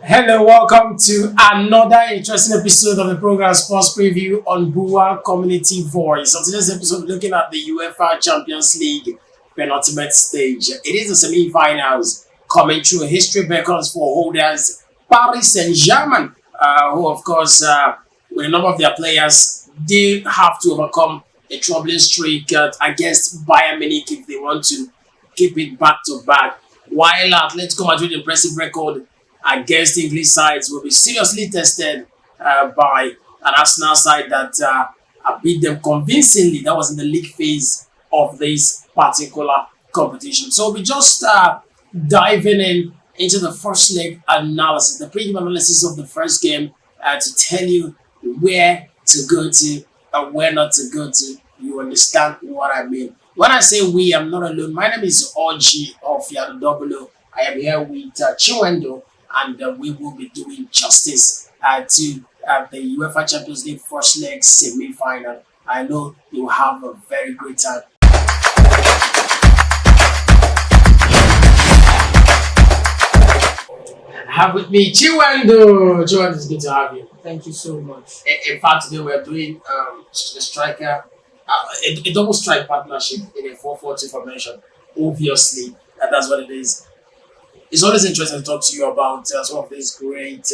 Hello, welcome to another interesting episode of the program Sports Preview on Bua Community Voice. On today's episode, we're looking at the UEFA Champions League penultimate stage. It is the semi-finals coming through. History beckons for holders Paris Saint-Germain, who, of course, with a number of their players, they have to overcome a troubling streak against Bayern Munich if they want to keep it back to back. While Atletico Madrid impressive record against English sides will be seriously tested by an Arsenal side that beat them convincingly. That was in the league phase of this particular competition. So we'll be just diving into the first leg analysis, the preview analysis of the first game to tell you where to go to and where not to go to. You understand what I mean? When I say we, I'm not alone. My name is Oji of Yadodobolo. I am here with Chiwendo, and we will be doing justice to the UEFA Champions League first leg semi-final. I know you will have a very great time. Have with me Chiwendo. Chiwendo, it's good to have you. Thank you so much. In fact, today we're doing the striker, a double strike partnership in a 4-4-2 formation. Obviously, and that's what it is. It's always interesting to talk to you about some of these great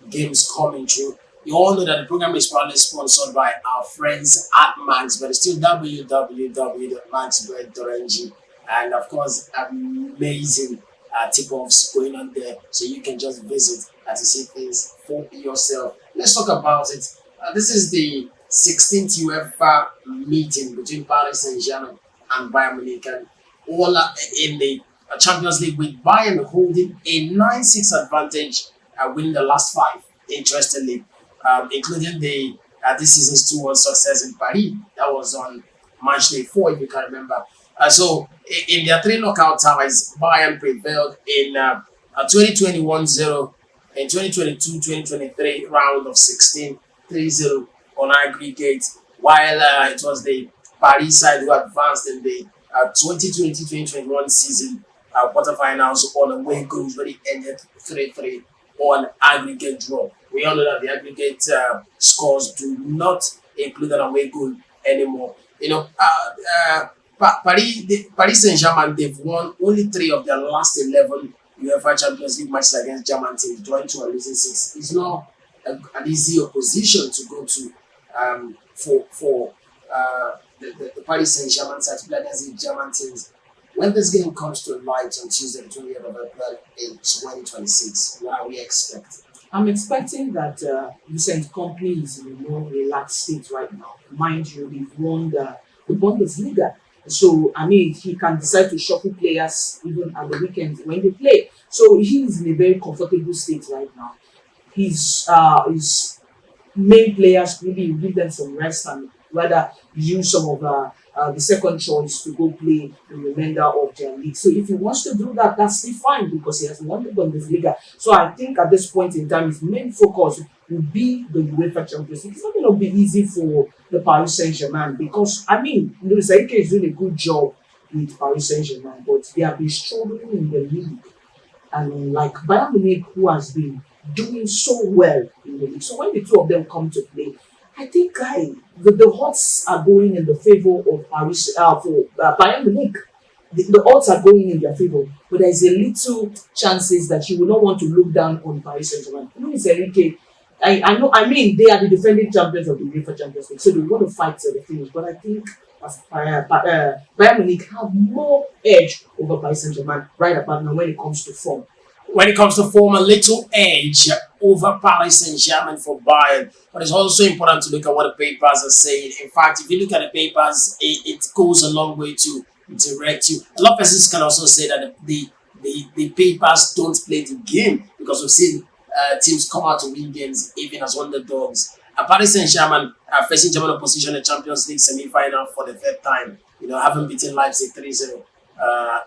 games coming through. You all know that the program is proudly sponsored by our friends at Max, but it's still www.maxbet.ng. And of course, amazing tip-offs going on there. So you can just visit to see things for yourself. Let's talk about it. This is the 16th UEFA meeting between Paris Saint-Germain and Bayern Munich, and all in the Champions League, with Bayern holding a 9-6 advantage, winning the last 5, interestingly, including the this season's 2-1 success in Paris. That was on March 4, if you can remember. So in their 3 knockout ties, Bayern prevailed in 2021-0, in 2022-2023 round of 16, 3-0 on aggregate, while it was the Paris side who advanced in the 2020-2021 season quarterfinals on away goals, but it ended 3-3 on aggregate draw. We all know that the aggregate scores do not include an away goal anymore. You know, Paris Saint-Germain, they've won only 3 of their last 11 UEFA Champions League matches against German teams, drawing 2 and losing 6. It's not an easy opposition to go to for the Paris Saint-Germain side to play against the German teams. When this game comes to light on Tuesday, the 20th of April in 2026, what are we expecting? I'm expecting that Vincent Company is in a more relaxed state right now. Mind you, they've won the Bundesliga. So, I mean, he can decide to shuffle players even at the weekend when they play. So, he's in a very comfortable state right now. His main players really give them some rest and rather use some of the second choice to go play the remainder of their league. So if he wants to do that, that's still fine because he has won the Bundesliga. So I think at this point in time, his main focus will be the UEFA Champions League. It's not going to be easy for the Paris Saint-Germain because, I mean, Luis Enrique is doing a good job with Paris Saint-Germain, but they have been struggling in the league. And like Bayern Munich, who has been doing so well in the league. So when the two of them come to play, I think the odds are going in the favor of Paris for Bayern Munich. The odds are going in their favor, but there is a little chances that you will not want to look down on Paris Saint-Germain. Luis Enrique, I know. I mean, they are the defending champions of the UEFA Champions League, so they want to fight to the finish. But I think Bayern Munich have more edge over Paris Saint-Germain right about now when it comes to form. When it comes to form, a little edge over Paris Saint-Germain for Bayern. But it's also important to look at what the papers are saying. In fact, if you look at the papers, it goes a long way to direct you. A lot of persons can also say that the papers don't play the game because we've seen teams come out to win games even as underdogs. Paris Saint-Germain facing German opposition in the Champions League semi-final for the 3rd time. You know, having beaten Leipzig 3-0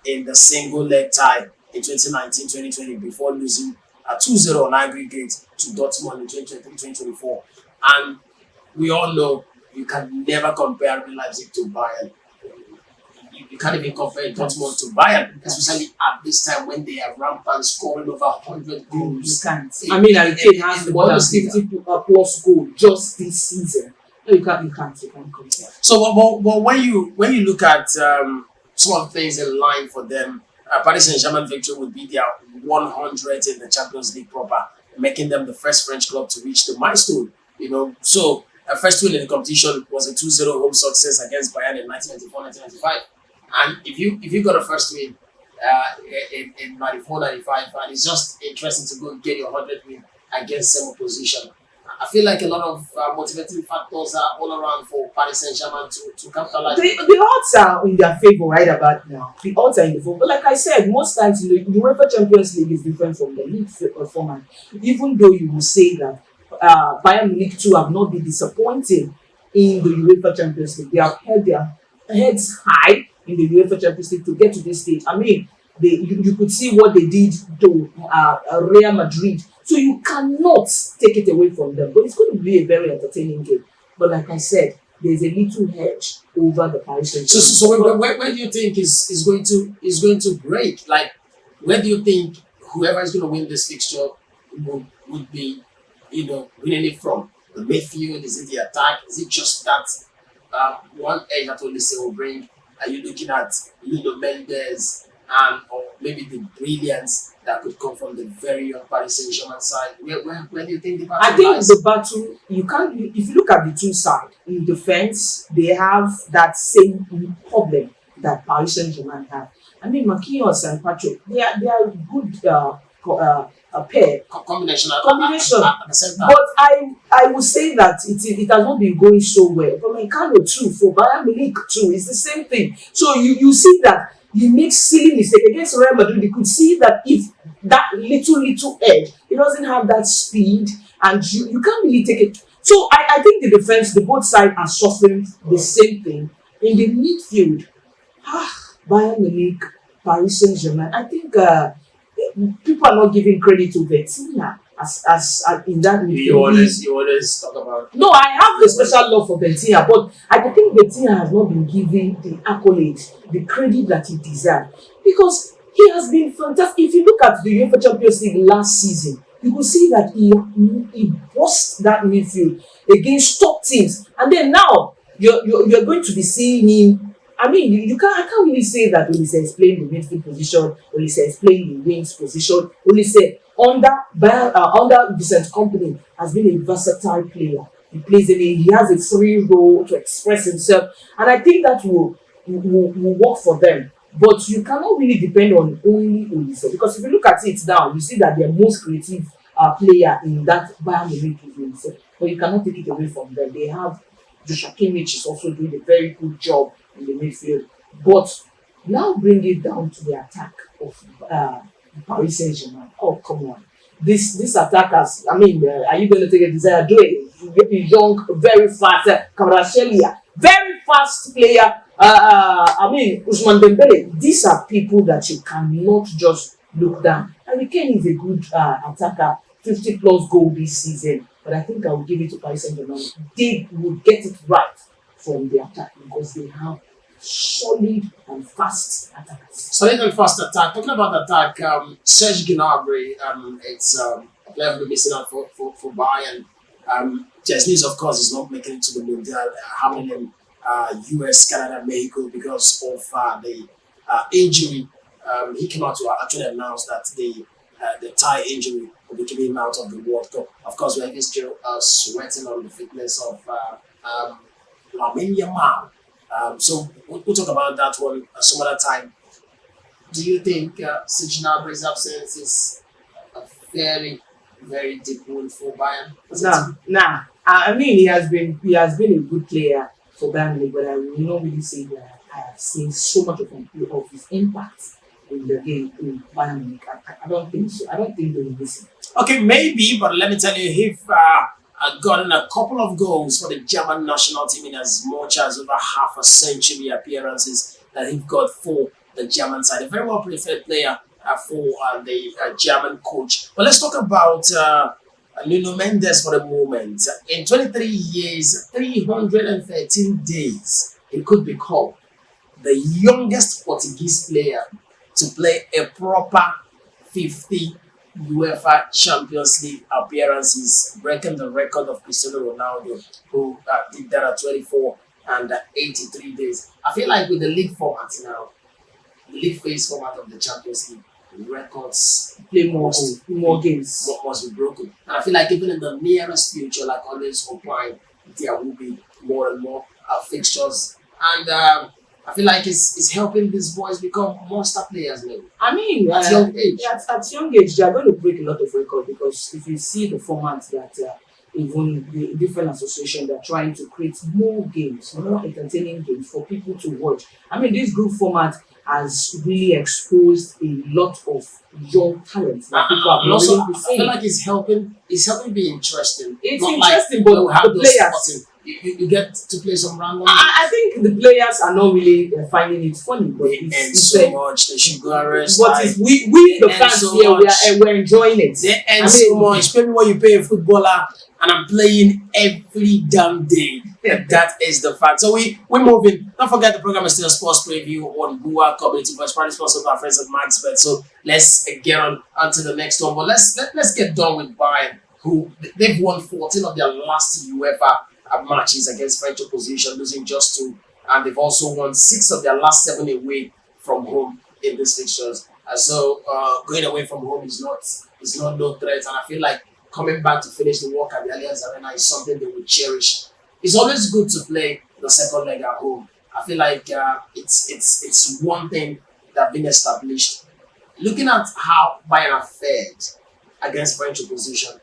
in the single leg tie in 2019-2020 before losing 2-0 on aggregate to Dortmund in 2023-2024. And we all know you can never compare Leipzig to Bayern. you can't even compare Dortmund to Bayern, especially at this time when they are rampant scoring over 100 You goals. can't. I mean, Harry Kane has in the more than Bundesliga. 50 plus goal just this season. No, you can't compare. So, but when you look at some of the things in line for them, Paris Saint-Germain victory would be their 100th in the Champions League proper, making them the first French club to reach the milestone. So first win in the competition was a 2-0 home success against Bayern in 1994-1995, and if you got a first win in 94-95, and it's just interesting to go and get your 100th win against same opposition. I feel like a lot of motivating factors are all around for Paris Saint-Germain to capitalize. The odds are in their favor right about now. The odds are in the favor. But like I said, most times the UEFA Champions League is different from the league format. Even though you will say that Bayern Munich too have not been disappointing in the UEFA Champions League. They have held their heads high in the UEFA Champions League to get to this stage. I mean, you could see what they did to Real Madrid. So you cannot take it away from them. But it's going to be a very entertaining game. But like I said, there's a little hedge over the Paris Saint-Germain. So where do you think is going to break? Like, where do you think whoever is going to win this fixture would be, winning it from? The midfield? Is it the attack? Is it just that one edge that Olise will bring? Are you looking at Nuno Mendes or maybe the brilliance that could come from the very young Paris Saint-Germain side? Where do you think the battle I think lies? the battle, you can't, if you look at the two sides, in defense, they have that same problem that Paris Saint-Germain have. I mean, Marquinhos and Patrick, they are good pair. Combination. Combination. At the same time. But I would say that it has not been going so well. For Meccano too, for Bayern Munich too, it's the same thing. So you see that he makes silly mistake against Real Madrid. You could see that if that little edge, he doesn't have that speed, and you can't really take it. So I think the defense, the both sides are suffering the same thing. In the midfield, Bayern Munich, Paris Saint-Germain, I think people are not giving credit to Vitinha as in that midfield. You always talk about. No, I have a special love for Vitinha, but I think Vitinha has not been given the accolades, the credit that he deserves, because he has been fantastic. If you look at the UEFA Champions League last season, you will see that he bossed that midfield against top teams, and then now you're going to be seeing him. I mean, I can't really say that Olise is playing the midfield position, Olise is playing the wings position. Olise under Vincent Kompany has been a versatile player. He plays he has a free role to express himself, and I think that will work for them. But you cannot really depend on only Olise, because if you look at it now, you see that the most creative player in that Bayern Munich is Olise. But you cannot take it away from them. They have Joshua Kimmich is also doing a very good job in the midfield. But now bring it down to the attack of Paris Saint-Germain. Oh, come on. These attackers, I mean, are you going to take a Desire Doué? Young, very fast, Kvaratskhelia, very fast player. I mean, Ousmane Dembele. These are people that you cannot just look down. And Kane is a good attacker, 50 plus goal this season. But I think I will give it to Paris Saint-Germain. They will get it right from the attack, because they have solid and fast attackers. Solid and fast attack. Talking about attack, Serge Gnabry, it's a player who missing out for Bayern. Chesney, of course, is not making it to the Mundial, happening in US, Canada, Mexico because of the injury. He came out to actually announce that the thigh injury will be keeping him out of the World Cup. Of course, we have still sweating on the fitness of Lamine Yamal. So we'll talk about that one some other time. Do you think Serge Gnabry's absence is a very, very deep wound for Bayern? Nah. I mean, he has been a good player for Bayern, but I will not really say that I have seen so much of his impact in the game in Bayern. I don't think so. I don't think they will listen. Okay, maybe, but let me tell you, he's gotten a couple of goals for the German national team in as much as over half a century appearances that he's got for the German side. A very well preferred player for the German coach. But let's talk about Nuno Mendes for the moment. In 23 years, 313 days, he could be called the youngest Portuguese player to play a proper 50 UEFA Champions League appearances, breaking the record of Cristiano Ronaldo, who did that at 24 and 83 days. I feel like with the league format now, the league phase format of the Champions League, records Play more games. must be broken. And I feel like even in the nearest future, like always opine, there will be more and more fixtures. And I feel like it's helping these boys become monster players now. I mean, At young age. at young age, they are going to break a lot of records because if you see the format that even the different associations are trying to create more games, more entertaining games for people to watch. I mean, this group format has really exposed a lot of young talent that people have And not also, really I feel seen. like it's helping be interesting. It's Not interesting, like but when we have the those players. sporting, you get to play some random. I think the players are not really finding it funny, but They earn it's so much. They should go and rest. what is we the They earn fans so here much. we're enjoying it. They earn I so mean, much. Pay me what you pay a footballer, and I'm playing every damn day. That is the fact. So we moving. Don't forget the program is still a sports preview on Bua Community Voice, partly sponsored by our friends at MaxBet. So let's get on to the next one. But let's get done with Bayern, who they've won 14 of their last UEFA matches against French opposition, losing just 2, and they've also won 6 of their last 7 away from home in these fixtures. So going away from home is not no threat, and I feel like coming back to finish the work at the Allianz Arena is something they would cherish. It's always good to play the second leg at home. I feel like it's one thing that's been established. Looking at how Bayern have fared against French opposition,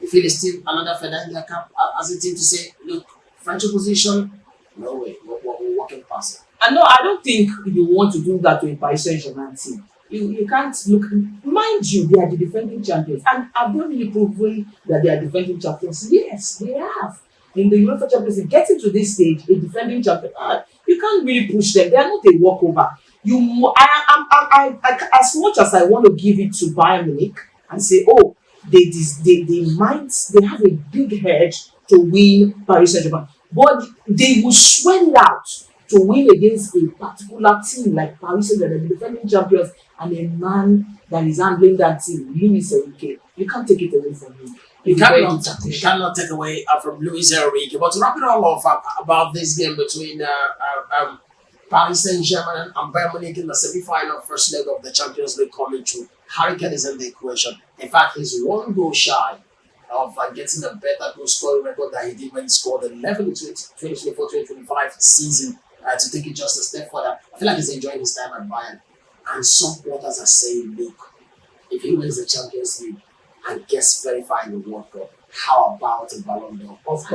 you feel it's still another feather in their cap as a team to say, look, French opposition, no way, we're walking past it. And no, I don't think you want to do that to a Paris Saint-Germain team. You can't look. Mind you, they are the defending champions, and have they really proven that they are defending champions? Yes, they have. In the UEFA Champions League, getting to this stage, a defending champion, you can't really push them. They are not a walkover. As much as I want to give it to Bayern Munich and say, oh, they have a big hedge to win Paris Saint-Germain, but they will swell out to win against a particular team like Paris Saint-Germain, the defending champions, and a man that is handling that team, Luis Enrique. You can't take it away from him. You cannot take away from Luis Enrique. But to wrap it all off about this game between Paris Saint-Germain and Bayern Munich in the semi-final first leg of the Champions League coming through, Harry Kane is in the equation. In fact, he's 1 goal shy of getting a better goal scoring record that he did when he scored 11 in 2024-2025 season to take it just a step further. I feel like he's enjoying his time at Bayern. And some supporters are saying, look, if he wins the Champions League and gets verified in the World Cup, how about a Ballon d'Or? Of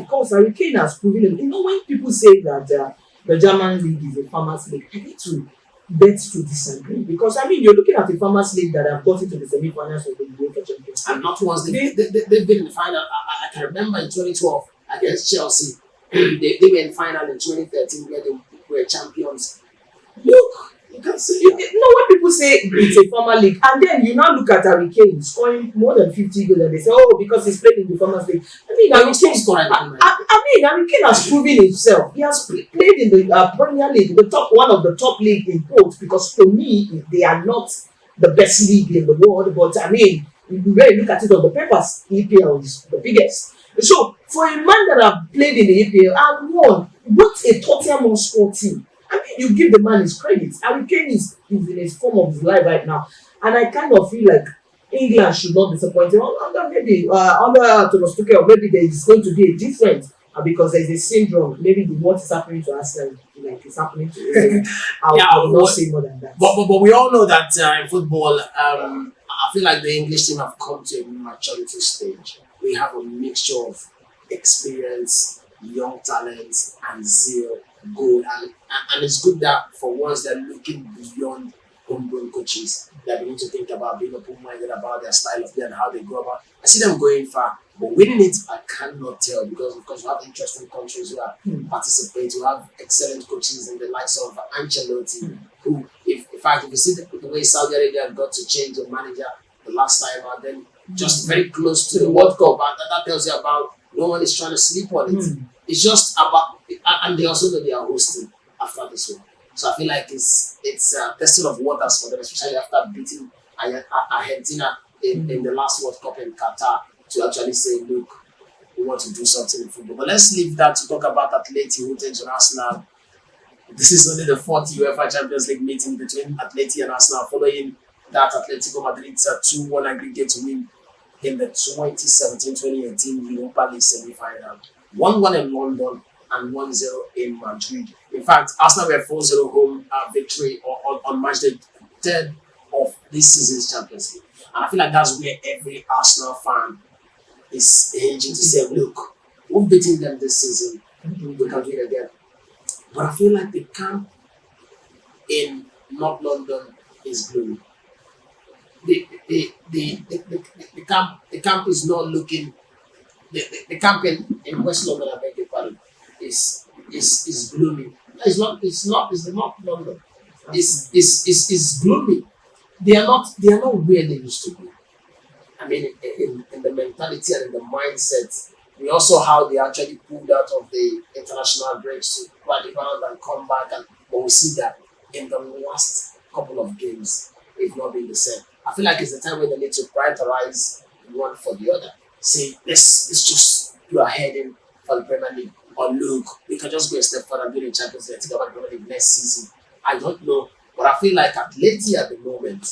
course, Harry Kane has proven it. You know, when people say that the German league is a farmers league, I need to bet to disagree, because I mean, you're looking at a farmers league that have got into the semi-finals of the UEFA Champions League. And not once they've been in the final. I can remember in 2012 against Chelsea, they were in final in 2013 where they were champions. Look, you can see. You know, when people say it's a former league, and then you now look at Harry Kane scoring more than 50 goals, and they say, oh, because he's played in the Farmers League. I mean, Harry Kane has proven himself. He has played in the Premier League, one of the top league in both, because to me, they are not the best league in the world, but I mean, when you look at it on the papers, EPL is the biggest. So, for a man that have played in the EPL and won, what a Tottenham Hotspur team. I mean, you give the man his credit. Harry Kane is in his form of his life right now. And I kind of feel like England should not disappoint him. Under Thomas Tuchel, maybe there is going to be a difference because there is a syndrome. Maybe what is happening to Arsenal, like it's happening to England. I will not say more than that. But we all know that in football, I feel like the English team have come to a maturity stage. We have a mixture of experience, young talents, and zeal. Goal, and it's good that for once they're looking beyond homegrown coaches. They're beginning to think about being open-minded about their style of play and how they go about. I see them going far, but winning it, I cannot tell because of course we have interesting countries who are participate, who have excellent coaches in the likes of Ancelotti, who, if you see the way Saudi Arabia got to change the manager the last time, and then just very close to the World Cup, and that tells you about no one is trying to sleep on it. it's just about, and they also know they are hosting after this one. So I feel like it's testing of waters for them, especially after beating Argentina in the last World Cup in Qatar, to actually say, look, we want to do something in football. But let's leave that to talk about Atleti who takes on Arsenal. This is only the fourth UEFA Champions League meeting between Atleti and Arsenal, following that Atletico Madrid's 2-1 aggregate win in the 2017-2018 Europa League semi-final. 1-1 in London and 1-0 in Madrid. In fact, Arsenal were 4-0 home victory on match day 10 of this season's Champions League. And I feel like that's where every Arsenal fan is aging to say, look, we've beaten them this season, we can do it again. But I feel like the camp in North London is gloomy. The camp is not looking. The camp in West London, I beg your pardon, is gloomy. It's not. It's the North London. It's gloomy. They are not where they used to be. I mean, in the mentality and in the mindset. We also how they actually pulled out of the international breaks to qualify and come back, but we see that in the last couple of games, it's not been the same. I feel like it's the time where they need to prioritize one for the other. Say, let's just do a heading for the Premier League, or look, we can just go a step further and do the Champions League. Think about the Premier League next season. I don't know, but I feel like Atleti at the moment,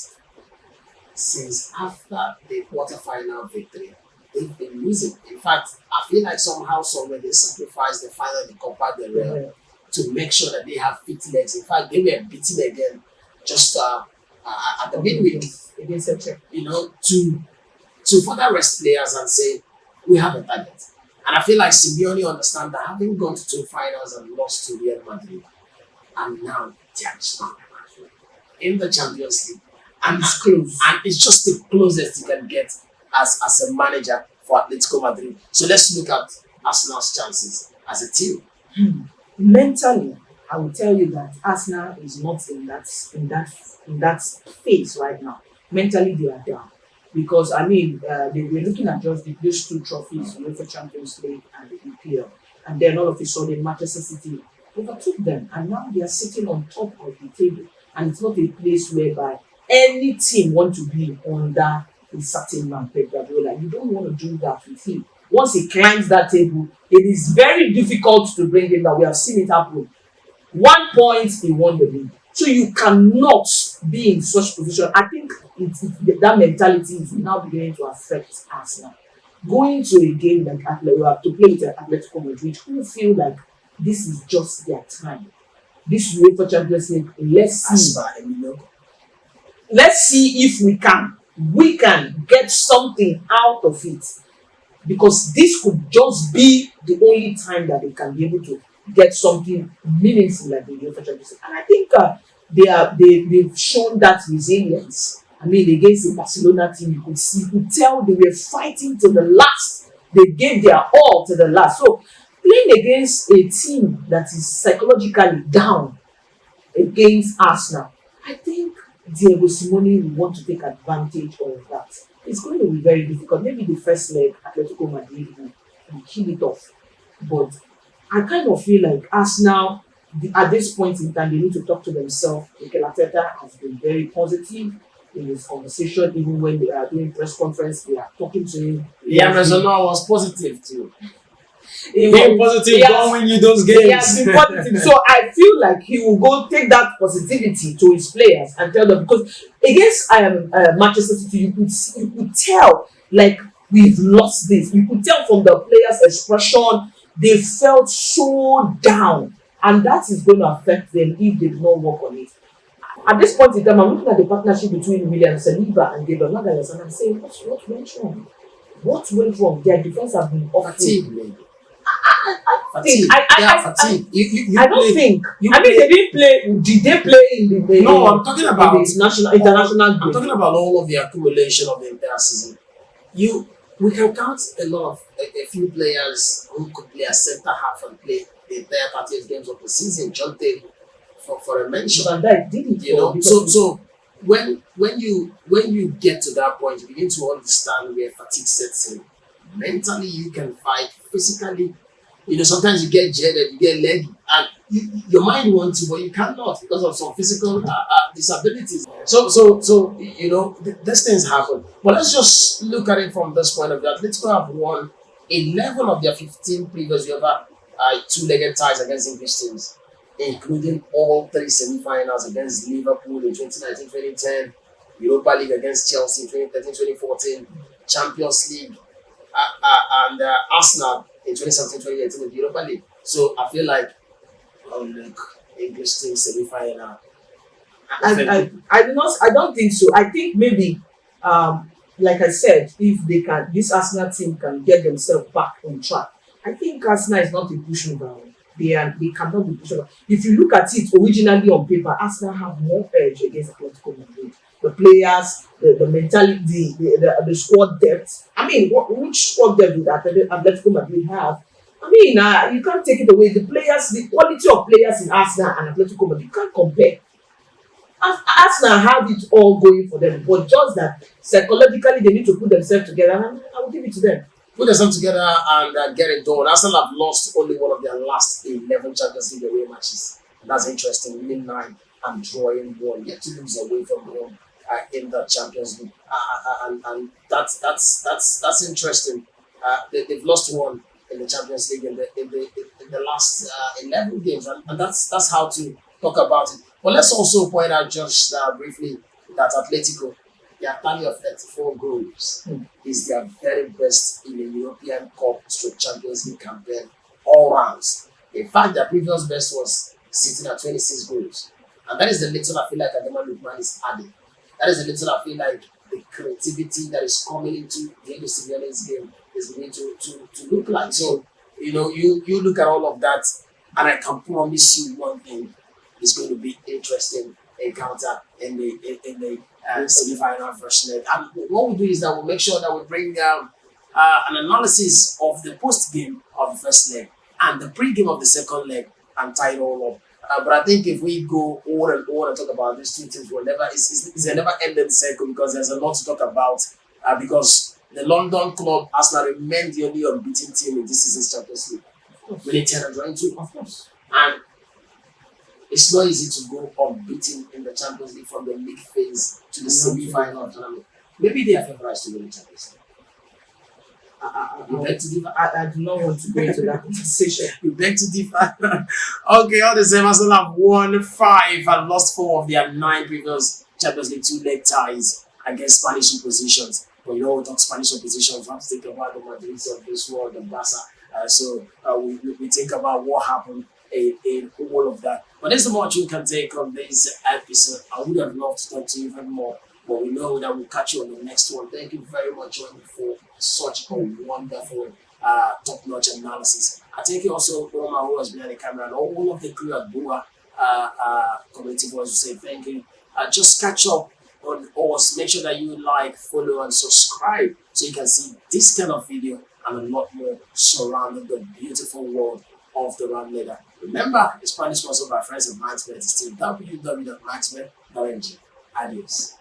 since after the quarterfinal victory, they've been losing. In fact, I feel like somehow, somewhere, they sacrificed the final the Copa del Rey to make sure that they have fit legs. In fact, they were beaten again just at the midweek against Celtic. You know, to further rest players and say, we have a target. And I feel like Simeone understands that having gone to 2 finals and lost to Real Madrid, and now they are just not in the Champions League. And it's close. And it's just the closest you can get as a manager for Atletico Madrid. So let's look at Arsenal's chances as a team. Mentally, I will tell you that Arsenal is not in that phase right now. Mentally, they are down because I mean they were looking at just those 2 trophies, UEFA Champions League and the EPL, and then all of a sudden Manchester City overtook them, and now they are sitting on top of the table, and it's not a place whereby any team want to be under a certain man, Pep Guardiola. You don't want to do that with him. Once he climbs that table, it is very difficult to bring him down. We have seen it happen. 1 point, he won the league. So you cannot be in such position. I think that mentality is now beginning to affect Arsenal. Going to a game like Atletico, to play with Atletico Madrid, who feel like this is just their time. This UEFA Champions League, let's see if we can get something out of it, because this could just be the only time that they can be able to get something meaningful like the UEFA Champions League. And I think they've shown that resilience. I mean, against the Barcelona team, you could tell they were fighting to the last. They gave their all to the last. So playing against a team that is psychologically down against Arsenal, I think Diego Simeone will want to take advantage of that. It's going to be very difficult. Maybe the first leg, Atletico Madrid will kill it off. But I kind of feel like Arsenal, at this point in time, they need to talk to themselves. Mikel Arteta has been very positive in his conversation. Even when they are doing press conference, they are talking to him. Yeah, Rezonor was positive too. Being positive, don't win you those games. He has been positive. So I feel like he will go take that positivity to his players and tell them, because against Manchester City, you could tell like we've lost this. You could tell from the players' expression, they felt so down, and that is going to affect them if they do not work on it. At this point in time, I'm looking at the partnership between William Saliba and Gabriel Magalhaes, and I'm saying, what went wrong? What went wrong? Their defense have been off. I don't think. I mean, they didn't play. Did they play in the? No, I'm talking about international. I'm talking about all of the accumulation of the entire season. We can count a few players who could play as centre half and play the entire 30 games of the season. John Terry, for a mention. But that did it, you know. So when you get to that point, you begin to understand where fatigue sets in. Mentally, you can fight. Physically, Sometimes you get jaded, you get leggy, and your mind wants to, but you cannot because of some physical disabilities. These things happen. But let's just look at it from this point of view. Atletico have won 11 of their 15 previous UEFA two-legged ties against English teams, including all three semi-finals against Liverpool in 2019-2010, Europa League against Chelsea in 2013-2014, Champions League and Arsenal in 2017-2018 in the Europa League. So I feel like, oh look, English team semi-final. I don't think so. I think maybe, like I said, if they can, this Arsenal team can get themselves back on track. I think Arsenal is not a pushover. They cannot be pushover. If you look at it originally on paper, Arsenal have more edge against Atletico Madrid. The players, the mentality, the squad depth. I mean, which squad depth do Atletico Madrid have? I mean, you can't take it away. The players, the quality of players in Arsenal and Atletico Madrid, you can't compare. Arsenal have it all going for them, but just that psychologically they need to put themselves together, and I will give it to them. Put themselves together and get it done. Arsenal have lost only one of their last 11 Champions League away matches. That's interesting. Winning 9 and drawing 1. Yet to lose away from home in the Champions League, and that's interesting. They've lost 1 in the Champions League in the last 11 games, and that's how to talk about it. But let's also point out just briefly that Atletico, their tally of 34 goals is their very best in the European Cup / Champions League campaign all rounds. In fact, their previous best was sitting at 26 goals. And that is the little I feel like Adema Lukman is adding. That is the little I feel like the creativity that is coming into Diego Simeone's game is beginning to look like. So, you look at all of that, and I can promise you one thing. It's going to be interesting encounter in the semi-final first leg. And what we do is that we'll make sure that we bring an analysis of the post game of the first leg and the pre-game of the second leg and tie it all up. But I think if we go on and talk about these two teams, it's a never-ending cycle because there's a lot to talk about. Because the London club Arsenal remained the only unbeaten team in this season's Champions League, winning 10 and drawing 2, of course. And it's not easy to go unbeaten in the Champions League from the league phase to the semi-final tournament. Maybe they are favourites to win the Champions League. You beg to differ? I do not want to go into that conversation. You beg to differ? Okay, all the same, Arsenal have won 5 and lost 4 of their 9 previous Champions League 2-leg ties against Spanish oppositions. But we talk Spanish oppositions, we have to think about the Madrids of this world, the Barca. We think about what happened in all of that. But there's so much we can take on this episode. I would have loved to talk to you even more, but we know that we'll catch you on the next one. Thank you very much, Johnny, for such a wonderful, top-notch analysis. I thank you also, Roma, who has been behind the camera, and all of the crew at Bua Community Voice will say thank you. Just catch up on us. Make sure that you like, follow, and subscribe so you can see this kind of video and a lot more surrounding the beautiful world of the round ladder. Remember, it's proudly sponsored by friends of MaxBet. It's still www.maxbet.ng. Adios.